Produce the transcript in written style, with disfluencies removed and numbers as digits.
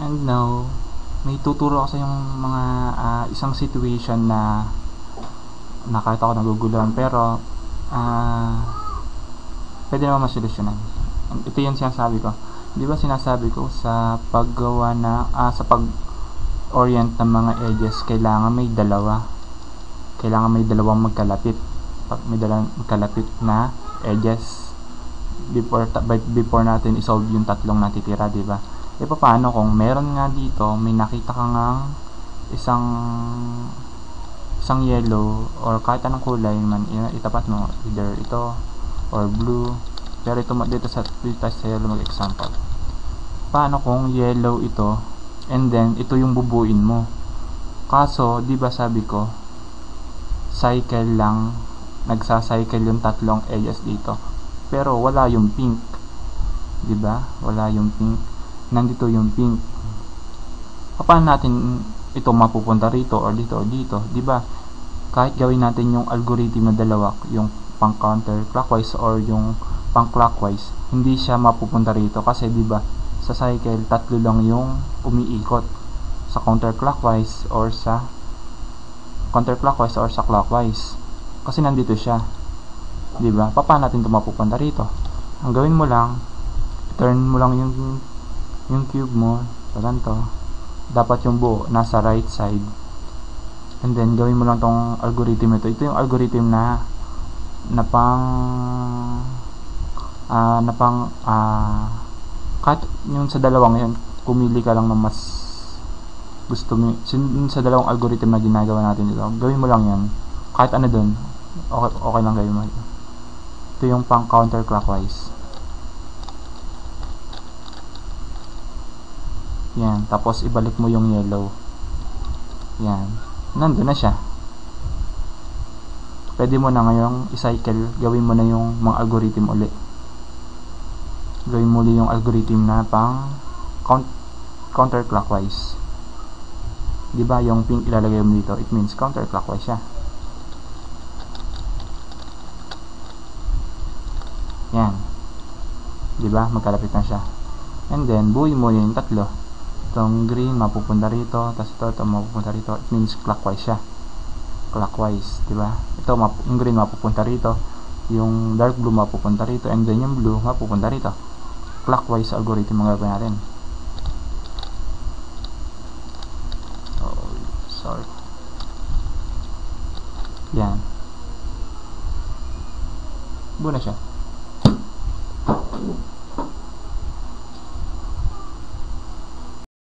And now, may tuturo ako sa yung mga isang situation na nakita ko naguguluhan pero pwede naman masolusyonan. Ito yung sinasabi ko. Di ba sinasabi ko sa paggawa na sa pag-orient ng mga edges, kailangan may dalawa. Kailangan may dalawang magkalapit. May dalawang magkalapit na edges before natin isolve yung tatlong natitira, di ba? E paano kung meron nga dito, may nakita ka ngang isang yellow or kahit anong kulay man, itapat mo either ito or blue, pero ito dito sa yellow mag-example. Paano kung yellow ito and then ito yung bubuin mo? Kaso di ba sabi ko cycle lang, nagsa-cycle yung tatlong edges dito, pero wala yung pink, di ba? Wala yung pink, nandito yung pink. Paano natin ito mapupunta rito or dito o dito, di ba? Kahit gawin natin yung algorithm na dalawa, yung pang counterclockwise or yung pang clockwise, hindi siya mapupunta rito kasi di ba sa cycle tatlo lang yung umiikot, sa counterclockwise or sa clockwise kasi nandito siya, di ba? Paano natin ito mapupunta rito? Ang gawin mo lang, turn mo lang yung cube mo sa ganito, dapat yung buo nasa right side, and then gawin mo lang tong algorithm ito yung algorithm na kahit yung sa dalawang yan, pumili ka lang ng mas gusto mo sa dalawang algorithm na ginagawa natin dito, gawin mo lang yan kahit ano dun, okay lang gawin mo. Ito yung pang counterclockwise, yan, tapos ibalik mo yung yellow, yan, nandun na siya. Pwede mo na ngayong i-cycle, gawin mo na yung mga algorithm uli, gawin mo ulit yung algorithm na pang counterclockwise, di ba? Yung pink ilalagay mo dito, it means counterclockwise siya, yan, di ba? Magkalapit na siya. And then buuin mo yung tatlo, itong green mapupunta rito, tapos ito mapupunta rito, it means clockwise siya, clockwise, di ba? Ito yung green mapupunta rito, yung dark blue mapupunta rito, and then yung blue mapupunta rito. Clockwise algorithm ang gagawin natin. Oh, sorry. Yan. Buo na siya.